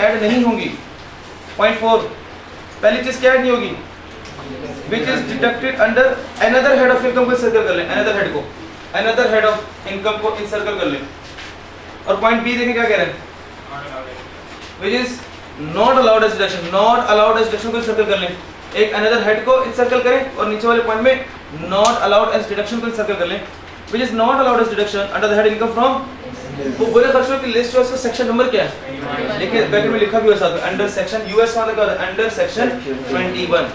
Add नहीं होंगी। Point 4, पहली चीज क्या ऐड नहीं होगी, which is deducted under another head of income को सर्कल कर लें, अनदर हेड को, अनदर हेड ऑफ इनकम को इंसर्कल कर लें। और पॉइंट बी देखें क्या कह रहे हैं, which is not allowed as deduction, not allowed as deduction को सर्कल कर लें, एक अनदर हेड को इंसर्कल करें और नीचे वाले पॉइंट में नॉट अलाउड एज डिडक्शन को इंसर्कल कर लें, which is not allowed as deduction under the head income from, वो बुरे खर्चों की लिस्ट है, उसका सेक्शन नंबर क्या है, देखिए ब्रैकेट में लिखा भी हो साथ में, अंडर सेक्शन यूएस वाला क्या होता है, अंडर सेक्शन 21।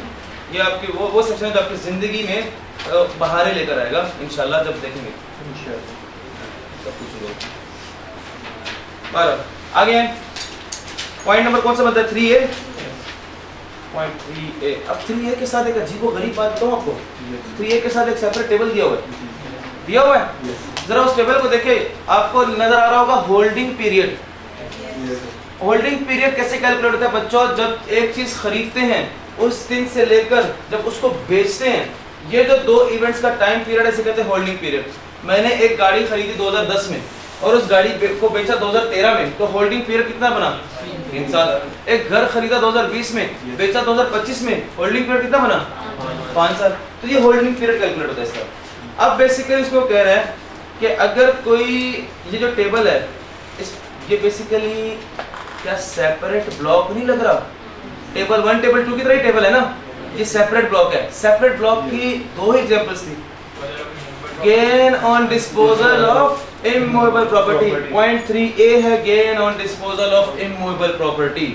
ये आपकी वो सेक्शन है जो आपकी जिंदगी में बहारें लेकर आएगा इंशाल्लाह, जब देखेंगे इंशाल्लाह सब कुछ होगा। आगे पॉइंट नंबर कौन सा बनता है, 3A, पॉइंट 3A। अब 3A के साथ एक अजीबोगरीब बात बताऊं आपको, 3A के साथ एक सेपरेट टेबल दिया हुआ है, जरा उस टेबल को देखिए, आपको नजर आ रहा होगा होल्डिंग पीरियड। होल्डिंग पीरियड कैसे कैलकुलेट होता है बच्चों, जब एक चीज खरीदते हैं उस दिन से लेकर जब उसको बेचते हैं, ये जो दो इवेंट्स का टाइम पीरियड है इसे कहते हैं होल्डिंग पीरियड। मैंने एक गाड़ी खरीदी 2010 में और उस गाड़ी को बेचा 2013 में, तो होल्डिंग पीरियड कितना बना, 3 साल। एक घर खरीदा 2020 में, बेचा 2025 में, होल्डिंग पीरियड कितना बना, 5 साल। तो ये होल्डिंग पीरियड कैलकुलेट होता है इसका। अब बेसिकली इसको कह रहे हैं कि अगर कोई ये जो टेबल है ये बेसिकली क्या सेपरेट ब्लॉक नहीं लग रहा, टेबल 1 टेबल 2 की तरह टेबल है ना, ये सेपरेट ब्लॉक है। सेपरेट ब्लॉक की दो ही एग्जांपल्स थी, gain on disposal of immovable property, point 3A है gain on disposal of immovable property.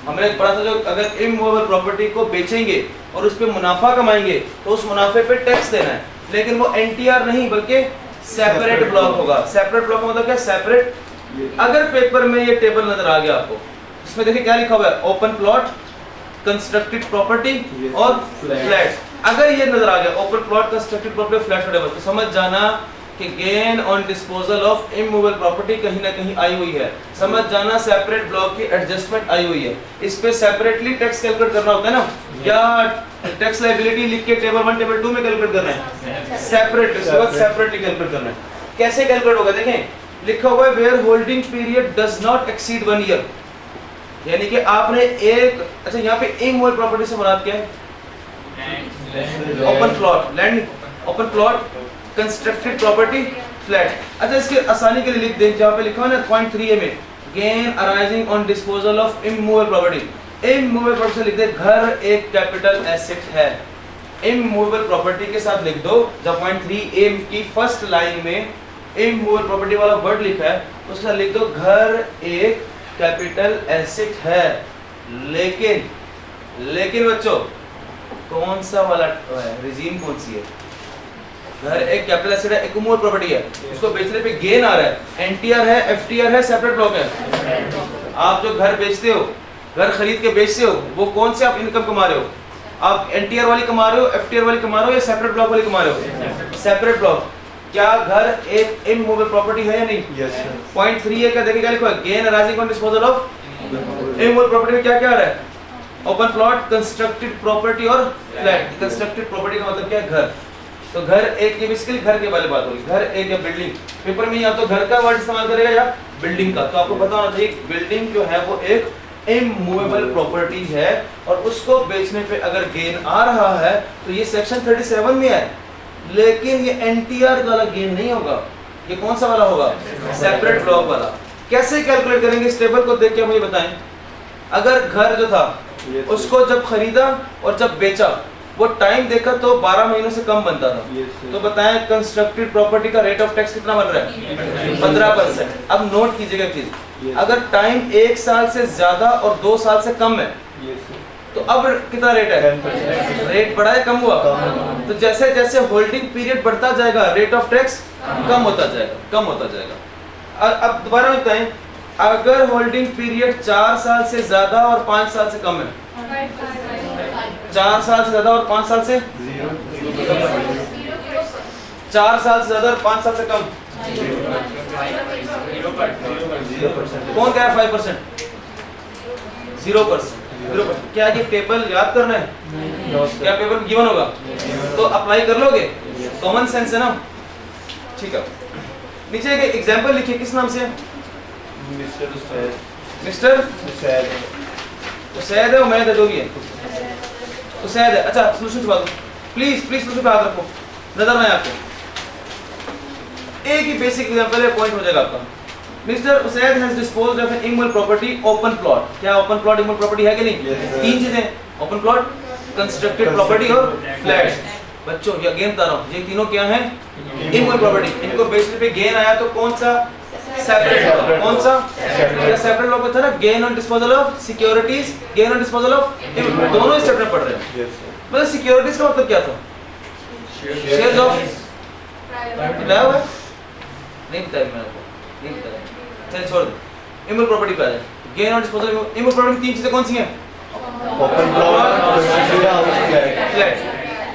हमने पढ़ा था जो अगर इमूवेबल प्रॉपर्टी को बेचेंगे और उस पर मुनाफा कमाएंगे तो उस मुनाफे पे टैक्स देना है, लेकिन वो NTR नहीं बल्कि सेपरेट ब्लॉक होगा। सेपरेट ब्लॉक मतलब क्या, सेपरेट। अगर पेपर में ये टेबल नजर आ गया आपको, इसमें देखिए क्या लिखा हुआ है, ओपन प्लॉट, कंस्ट्रक्टेड प्रॉपर्टी और फ्लैट्स। अगर ये नजर आ गया open plot, constructed property, flat table, तो समझ जाना कि gain on disposal of immovable property कहीं ना कहीं आई हुई है। समझ जाना सेपरेट ब्लॉक की एडजस्टमेंट आई हुई है। इस पे सेपरेटली टैक्स कैलकुलेट करना होता है ना, या टैक्स लायबिलिटी लिख के टेबल 1 टेबल 2 में कैलकुलेट करना है, सेपरेट, इसके बाद सेपरेटली कैलकुलेट करना है। कैसे कैलकुलेट होगा देखें, लिखा हुआ है where holding period does not exceed 1 year, यानी कि आपने एक, अच्छा यहाँ पे इमूवेबल प्रॉपर्टी से मुराद क्या है, open plot, land, open plot, constructed property, flat. अच्छा इसके आसानी के लिए लिख दें, जहाँ पे लिखा है ना पॉइंट 3A में gain arising on disposal of immovable property, immovable property लिख दे घर एक कैपिटल एसेट है। इमूवेबल प्रॉपर्टी के साथ लिख दो, जब पॉइंट 3A की फर्स्ट लाइन में इमूवेबल प्रॉपर्टी वाला वर्ड लिखा है उसके साथ लिख दो घर एक कैपिटल एसेट है। लेकिन बच्चों कौन सा वाला रिजीम कौन सी है, घर एक कैपिटल एसेट है, एक इमूवेबल प्रॉपर्टी है, उसको बेचने पे गेन आ रहा है, NTR है, FTR है, सेपरेट ब्लॉक है। आप जो घर बेचते हो, घर खरीद के बेचते हो, वो कौन से आप इनकम कमा रहे हो, आप NTR वाली कमा रहे हो, FTR वाली कमा रहे हो या सेपरेट ब्लॉक वाली कमा रहे हो, सेपरेट ब्लॉक। क्या घर एक इमूवेबल प्रॉपर्टी है या नहीं? पॉइंट 3A का देखिए क्या लिखा है, gain arising on disposal of immovable property में क्या क्या आ रहा है, ओपन प्लॉट, कंस्ट्रक्टेड प्रॉपर्टी और फ्लैट। कंस्ट्रक्टेड प्रॉपर्टी का मतलब क्या है, घर। तो घर एक, ये बेसिकली घर के बारे में बात हो रही है, घर एक या बिल्डिंग। पेपर में या तो घर का वर्ड इस्तेमाल करेगा या बिल्डिंग का। तो आपको पता होना चाहिए बिल्डिंग जो है वो एक इमूवेबल प्रॉपर्टी है और उसको बेचने पे अगर गेन आ रहा है तो ये सेक्शन 37 में है, लेकिन ये NTR वाला गेन नहीं होगा। ये कौन सा वाला होगा, सेपरेट ब्लॉक वाला। कैसे कैलकुलेट करेंगे, इस टेबल को देख के मुझे बताएं। अगर घर जो था उसको जब खरीदा और जब बेचा वो टाइम देखा तो 12 महीनों से कम बनता था, तो बताएं कंस्ट्रक्टेड प्रॉपर्टी का रेट ऑफ टैक्स कितना बन रहा है, 15%। अब नोट कीजिएगा चीज, अगर टाइम 1 साल से ज्यादा और 2 साल से कम है तो अब कितना रेट है, रेट बढ़ा है कम हुआ। तो जैसे जैसे होल्डिंग पीरियड बढ़ता जाएगा रेट ऑफ टैक्स कम होता जाएगा। अब दोबारा बताएं, अगर होल्डिंग पीरियड 4 साल से ज्यादा और 5 साल से कम है, 4 साल से ज्यादा और 5 साल से 4 साल से ज्यादा और 5 साल से कम, कौन कह रहा है 5%, 0%। क्या ये टेबल याद करना है, क्या पेपर गिवन होगा तो अप्लाई कर लोगे, कॉमन सेंस है ना। ठीक है, नीचे एक एग्जांपल लिखिए, किस नाम से, मिस्टर उसैद है, उमैद है, जो भी है उसैद है। अच्छा सोल्यूशन छुपा दो प्लीज, प्लीज सोल्यूशन पे हाथ रखो, नजर ना आए आपको। एक ही बेसिक एग्जांपल है, पॉइंट हो जाएगा आपका। Mister Usaid has disposed of an immovable property open plot. क्या ओपन प्लॉट इमूवेबल प्रॉपर्टी है कि नहीं? तीन चीजें, ओपन प्लॉट, कंस्ट्रक्टेड प्रॉपर्टी और फ्लैट। बच्चों ये गेम बता रहा हूं, ये तीनों क्या हैं? Immovable property. इनको बेसिस पे गेन आया तो कौन सा? Separate law. कौन सा? क्या सेपरेट लॉ पे था ना, gain on disposal of securities, gain on disposal of, दोनों इस चैप्टर में पढ़ रहे हैं। मतलब सिक्योरिटीज का मतलब क्या था? शेयर्स ऑफ, बताया हुआ नहीं? बताया मैंने आपको, नहीं बताया, चल छोड़ दो। इमूवेबल प्रॉपर्टी पे आ जाए, gain on disposal. Immovable property तीन चीजें कौन सी हैं? Open plot, flat.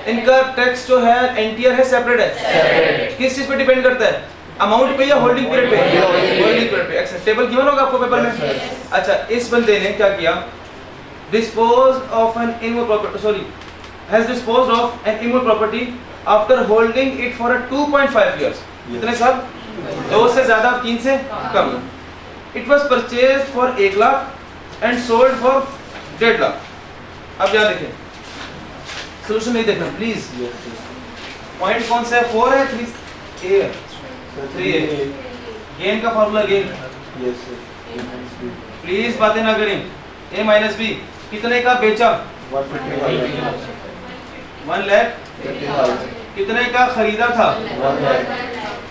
इनका टैक्स जो है एनटीआर है, सेपरेट है। किस चीज पे डिपेंड करता है? अमाउंट पे या होल्डिंग पीरियड पे? होल्डिंग पीरियड पे। अच्छा टेबल गिवन होगा आपको पेपर में। अच्छा इस बंदे ने क्या किया? Dispose of an immovable property, sorry has disposed of an immovable property after holding it for 2.5 years. कितने साल? 2 से ज्यादा, 3 से कम। It was purchased for 1 lakh and sold for 1.5 lakh. अब यहां देखें, सॉल्यूशन नहीं देखना प्लीज। पॉइंट कौन सा है? 4 है, 3 ए, 3 ए। गेन का फार्मूला गेन, प्लीज बातें ना करें। ए माइनस बी कितने का बेचा? 1 लाख। कितने का खरीदा था?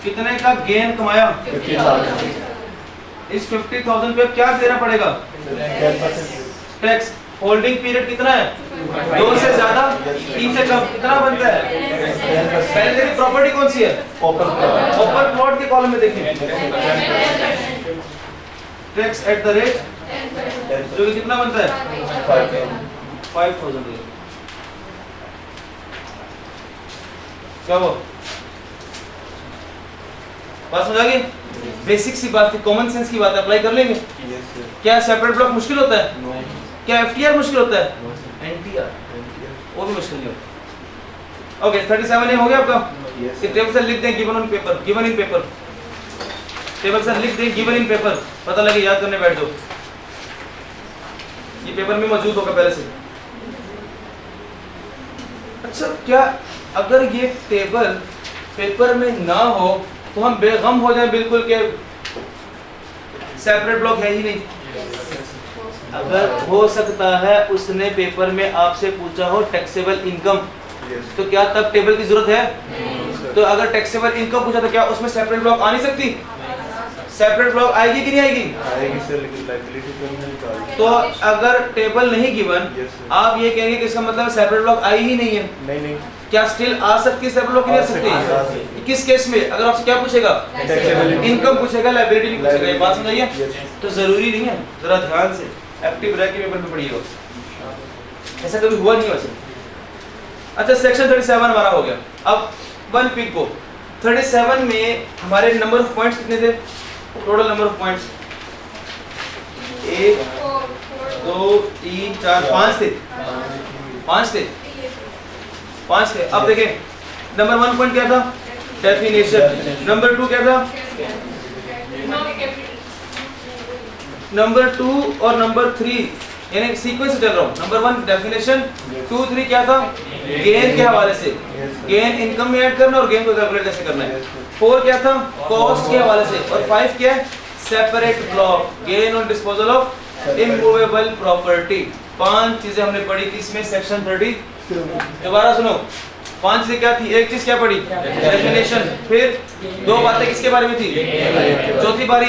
कितने का गेन कमाया? इस 50,000 पे क्या देना पड़ेगा? टैक्स। होल्डिंग पीरियड कितना है? 2 से ज्यादा, 3 से कम। कितना बनता है? पहले देखिए प्रॉपर्टी कौन सी है? ओपन प्लॉट के कॉलम में देखिए, टैक्स एट द रेट जो कि कितना बनता है? 5,000। क्या वो बात समझ आ गई? बेसिक सी बात थी, कॉमन सेंस की बात है, अप्लाई कर लेंगे। क्या सेपरेट ब्लॉक मुश्किल होता है? क्या एफटीआर मुश्किल होता है? एनटीआर वो भी मुश्किल नहीं होता। ओके 37 ये हो गया आपका। ये टेबल से लिख दें given on paper, given in paper. Table से लिख दें गिवन इन पेपर, पता लगे याद करने बैठ जाओ। ये पेपर में मौजूद होगा पहले से। अच्छा क्या अगर ये टेबल पेपर में ना हो तो हम बेगम हो जाए बिल्कुल के सेपरेट ब्लॉक है ही नहीं? अगर हो सकता है उसने पेपर में आपसे पूछा हो टैक्सेबल इनकम, तो क्या तब टेबल की जरूरत है? तो अगर टैक्सेबल इनकम पूछा तो क्या उसमें सेपरेट ब्लॉक आ नहीं सकती? सेपरेट ब्लॉक आएगी कि नहीं आएगी? आएगी सर, लेकिन लायबिलिटी तो नहीं निकालेंगे। तो अगर टेबल नहीं गिवन, आप ये कहेंगे कि इसका मतलब सेपरेट ब्लॉक आई ही नहीं है? नहीं। क्या स्टिल आ सकती है सेपरेट ब्लॉक? नहीं आ सकती। किस केस में? अगर आपसे क्या पूछेगा? इनकम पूछेगा, लायबिलिटी नहीं पूछेगा। ये बात समझाइए। तो जरूरी नहीं है, जरा ध्यान से एक्टिव रह के पेपर में पढ़िएगा। ऐसा कभी हुआ नहीं वैसे। अच्छा सेक्शन 37 हमारा हो गया। अब वन पिक को 37 में हमारे नंबर ऑफ पॉइंट्स कितने थे? टोटल नंबर ऑफ पॉइंट्स 1 2 3 4 5 थे। 5 थे। अब देखें नंबर 1 पॉइंट क्या था? डेफिनेशन। नंबर 2 क्या था? नंबर 2 और नंबर 3 यानी सीक्वेंस चल रहा हूँ। नंबर 1 डेफिनेशन, 2 3 क्या था? गेन के हवाले से, गेन इनकम में ऐड करना और गेन को कैलकुलेट कैसे करना है। 4 क्या था? कॉस्ट के हवाले से। और 5 क्या है? Separate block, gain on disposal of immovable property. 5 चीजें हमने पढ़ी थी इसमें सेक्शन 30। दोबारा सुनो, 5 चीजें क्या थी? एक चीज क्या पढ़ी? डेफिनेशन। फिर 2 बातें किसके बारे में थी? चौथी बात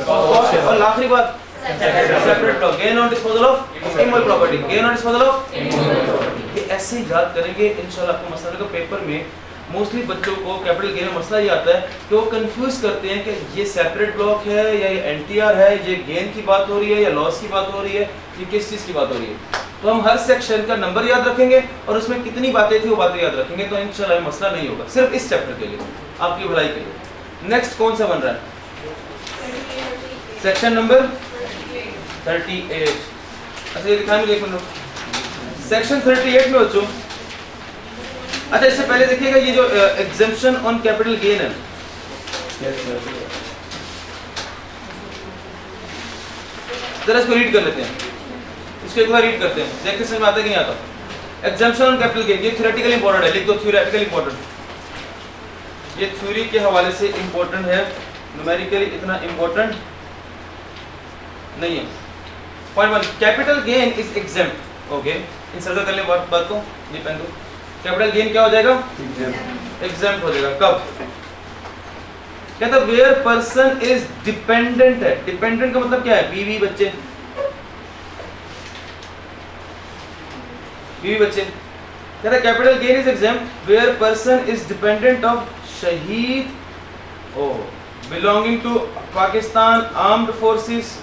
और आखिरी बात separate block, gain on disposal of immovable property, gain on disposal of. ये ऐसे ही याद करेंगे इंशाल्लाह। आपको मसला का पेपर में मोस्टली बच्चों को कैपिटल गेन में मसला ये आता है कि वो कंफ्यूज करते हैं कि ये सेपरेट ब्लॉक है या ये एनटीआर है, ये गेन की बात हो रही है या लॉस की बात हो रही है, ये किस चीज़ की बात हो रही है। तो हम हर सेक्शन का नंबर याद रखेंगे और उसमें कितनी बातें थी वो बातें याद रखेंगे, तो इंशाल्लाह मसला नहीं होगा सिर्फ इस चैप्टर के लिए, आपकी भलाई के लिए। नेक्स्ट कौन सा बन रहा है? Section number 38। अच्छा ये दिखाएंगे, देख लो सेक्शन 38 में बच्चों। अच्छा इससे पहले देखिएगा ये जो एग्जेम्पशन ऑन कैपिटल गेन है, जरा इसको रीड कर लेते हैं, इसको एक बार रीड करते हैं, देखते समझ में आता है कि नहीं आता। एग्जाम्पशन ऑन कैपिटल गेन, ये थ्योरेटिकल इंपॉर्टेंट है, लिख दो थ्योरेटिकल इंपॉर्टेंट, ये थ्योरी के हवाले से इंपॉर्टेंट है, न्यूमेरिकली इतना इंपॉर्टेंट नहीं है। Point 1, capital gain is exempt. Okay, in circle करने बात को ये पेन दो। कैपिटल गेन क्या हो जाएगा? एग्जेम्प्ट हो जाएगा। कब? कहता वेयर पर्सन इज डिपेंडेंट है। डिपेंडेंट का मतलब क्या है? बीवी बच्चे, बीवी बच्चे। कहता capital gain is exempt where person is dependent of शहीद belonging to Pakistan armed forces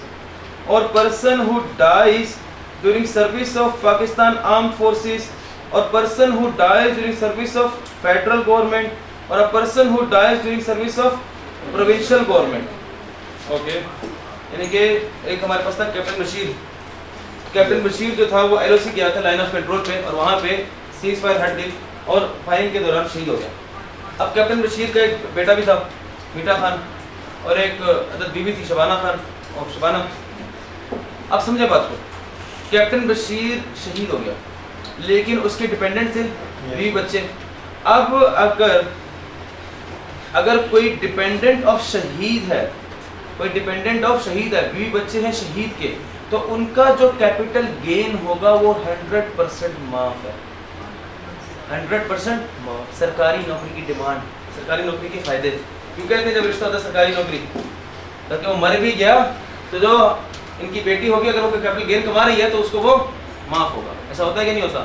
और person who dies during service of Pakistan armed forces और person who dies during service of federal government और a person who dies during service of provincial government. Okay, यानी कि एक हमारे पास था captain Bashir. Captain Bashir जो था वो एलओसी गया था लाइन ऑफ कंट्रोल पे और वहाँ पे सीज फायर हट दी और फायरिंग के दौरान शहीद हो गया। अब कैप्टन बशीर का एक बेटा भी था मीठा खान और एक बीवी थी शबाना खान और शबाना। अब समझे बात को, कैप्टन बशीर शहीद हो गया लेकिन उसके डिपेंडेंट थे बीवी बच्चे। अब अगर कोई डिपेंडेंट ऑफ शहीद है, कोई डिपेंडेंट ऑफ शहीद है, बीवी बच्चे हैं शहीद के, तो उनका जो कैपिटल गेन होगा वो 100% माफ है। 100% सरकारी नौकरी की डिमांड, सरकारी नौकरी के फायदे। क्यों कहते हैं जब रिश्ता होता है सरकारी नौकरी, ताकि वो मर भी गया तो जो इनकी बेटी होगी अगर वो कैपिटल गेन कमा रही है तो उसको वो माफ होगा। ऐसा होता है कि नहीं होता?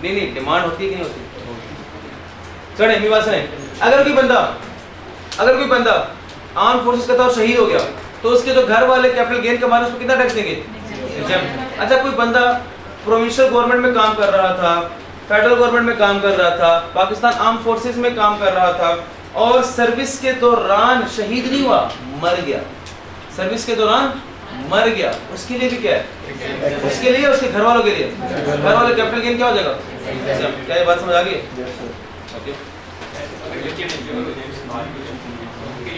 नहीं, डिमांड होती है कि नहीं होती? चढ़े मेरी बात सुने। अगर कोई बंदा आर्म फोर्सेस का था और शहीद हो गया तो उसके जो घर वाले कैपिटल गेन कमा रहे हैं उसको कितना टैक्स देंगे? अच्छा, कोई बंदा प्रोविंशियल गवर्नमेंट में काम कर रहा था, फेडरल गवर्नमेंट में काम कर रहा था, पाकिस्तान आर्म फोर्सेस में काम कर रहा था और सर्विस के दौरान शहीद नहीं हुआ, मर गया, सर्विस के दौरान मर गया, उसके लिए भी क्या है? उसके लिए, उसके घर वालों के लिए, घर वाले कैपिटल गेन क्या हो जाएगा? क्या ये बात समझ आ गई? ओके,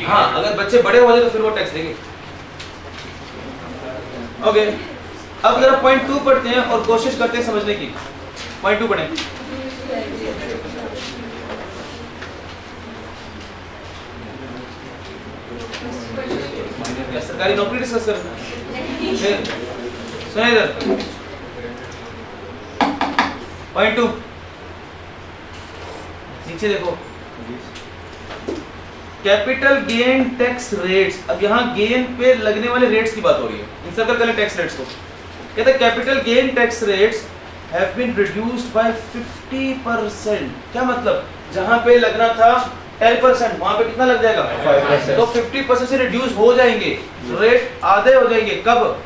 हाँ, अगर बच्चे बड़े हो जाए तो फिर वो टैक्स देंगे। ओके, अब जरा पॉइंट 2 पढ़ते हैं और कोशिश करते हैं समझने की। पॉइंट 2 पढ़ें। सरकारी नौकरी डिस्कस कर, सुनिए इधर। पॉइंट 2 नीचे देखो, कैपिटल गेन टैक्स रेट्स। अब यहाँ गेन पे लगने वाले रेट्स की बात हो रही है, इन सर्कल करें टैक्स रेट्स को। कहते हैं capital gain tax rates have been reduced by 50%। क्या मतलब? जहां पे लगना था 10%, वहां पे कितना लग जाएगा? 5%। तो 50% से रिड्यूस हो जाएंगे, रेट आधे हो जाएंगे। कब?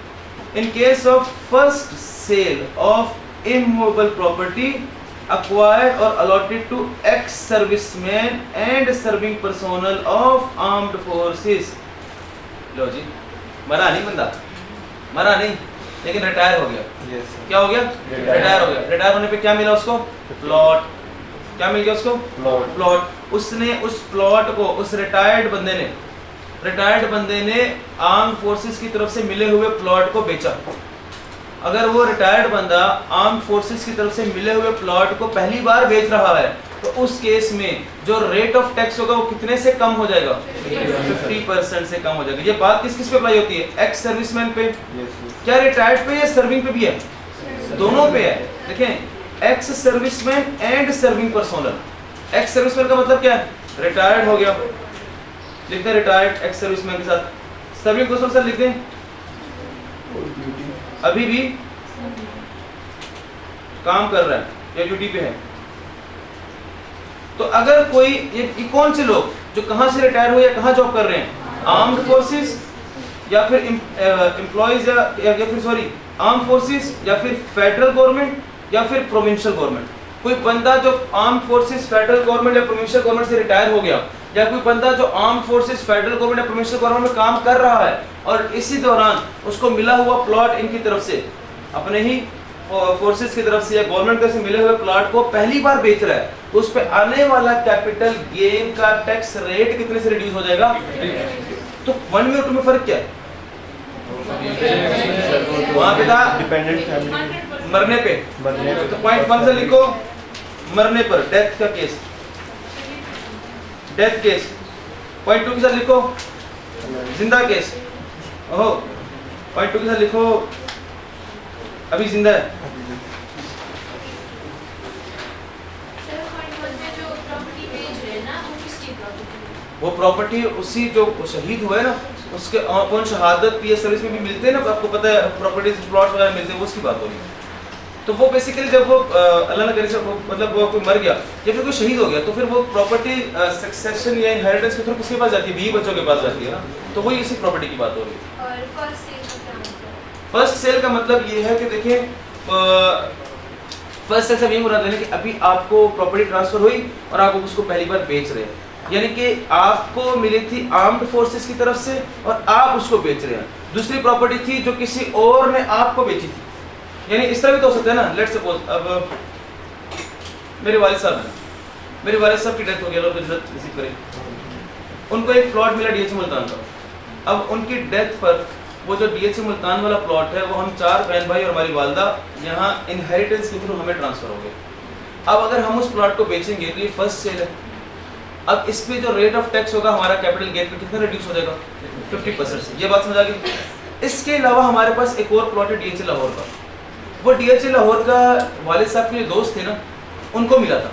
In case of first sale of immovable property acquired or allotted to ex-servicemen and serving personnel of armed forces। लो जी, मरा नहीं बंदा, मरा नहीं, लेकिन रिटायर हो गया। क्या हो गया? रिटायर हो गया। रिटायर होने पे क्या मिला उसको? प्लॉट। क्या मिल गया उसको? प्लॉट। उसने उस प्लॉट को, उस रिटायर्ड बंदे ने आर्म फोर्सेस की तरफ से मिले हुए प्लॉट को बेचा। अगर वो रिटायर्ड बंदा आर्म फोर्सेस की तरफ से मिले हुए प्लॉट को पहली बार बेच रहा है तो उस केस में जो रेट ऑफ टैक्स होगा वो कितने से कम हो जाएगा? 50% से कम हो जाएगा। ये बात किस किस पे अप्लाई होती है? एक्स सर्विसमैन पे। क्या रिटायर्ड पे या सर्विंग पे भी है? दोनों पे है। देखें, ex serviceman and serving personnel. Ex serviceman का मतलब क्या है? रिटायर्ड हो गया, लिखते हैं रिटायर्ड एक्स सर्विसमैन के साथ। सर्विंग पर्सोनल सर लिखते हैं अभी भी काम कर रहा है या ड्यूटी पे है। तो अगर कोई ये कौन से लोग जो कहां से रिटायर हुए या कहां जॉब कर रहे हैं? आर्म्ड फोर्सेस या फिर एम्प्लॉइज या फिर सॉरी आर्म्ड फोर्सेस या फिर फेडरल गवर्नमेंट या फिर प्रोविंशियल गवर्नमेंट। कोई बंदा जो आर्म्ड फोर्सेस, फेडरल गवर्नमेंट या प्रोविंशियल गवर्नमेंट से रिटायर हो गया, या कोई बंदा जो आर्म फोर्सेस, फेडरल गवर्नमेंट या प्रोविंशियल गवर्नमेंट में काम कर रहा है और इसी दौरान उसको मिला हुआ प्लॉट इनकी तरफ से, अपने ही फोर्सेस की तरफ से या गवर्नमेंट की तरफ से मिले हुए प्लॉट को पहली बार बेच रहा है, तो उस पे आने वाला कैपिटल गेन का टैक्स रेट कितने से रिड्यूस हो जाएगा? तो 1 में और 2 में फर्क क्या है? वहाँ पे था डिपेंडेंट फैमिली मरने पे। तो पॉइंट 1 से लिखो मरने पर, डेथ का केस, डेथ केस। पॉइंट 2 के साथ लिखो जिंदा केस। ओहो, पॉइंट 2 के साथ लिखो अभी जिंदा है। वो प्रॉपर्टी उसी जो शहीद हुआ है ना, उसके कौन शहादत पीएस सर्विस में भी मिलते हैं ना, आपको पता है प्रॉपर्टीज प्लॉट वगैरह मिलते हैं, वो उसकी बात हो रही है। तो वो बेसिकली जब वो अल्लाह ना करे से मतलब वो कोई मर गया या फिर कोई शहीद हो गया, तो फिर वो प्रॉपर्टी सक्सेशन या इनहेरिटेंस के थ्रू किसके पास जाती है? बीवी बच्चों के पास जाती है ना। तो वही इसी प्रॉपर्टी की बात हो रही है। और फर्स्ट सेल का मतलब ये है कि देखिए फर्स्ट सेल से ये मुराद लेना कि अभी आपको प्रॉपर्टी ट्रांसफर हुई और आप उसको पहली बार बेच रहे हैं, यानी कि आपको मिली थी आर्म्ड फोर्सेस की तरफ से और आप उसको बेच रहे हैं। दूसरी प्रॉपर्टी थी जो किसी और ने आपको बेची थी, यानी इस तरह भी तो हो सकता है ना। लेट्स सपोज अब मेरे वालिद साहब हैं, मेरे वालिद साहब की डेथ हो गई, अल्लाह उनको जन्नत नसीब करे, उनको एक प्लॉट मिला डीएचए मुल्तान का। अब उनकी डेथ पर वो जो डीएचए मुल्तान वाला प्लॉट है वो हम 4 बहन भाई और हमारी वालदा यहाँ इनहेरिटेंस के थ्रू हमें ट्रांसफर हो गए। अब अगर हम उस प्लॉट को बेचेंगे तो ये फर्स्ट सेल है। अब इस पे जो रेट ऑफ टैक्स होगा हमारा कैपिटल गेन पे कितना रिड्यूस हो जाएगा? 50% से। ये बात समझ आ गई? इसके अलावा हमारे पास एक और प्लॉट है डीएचए लाहौर का। वो डीएचए लाहौर का वालिद साहब के जो दोस्त थे ना, उनको मिला था।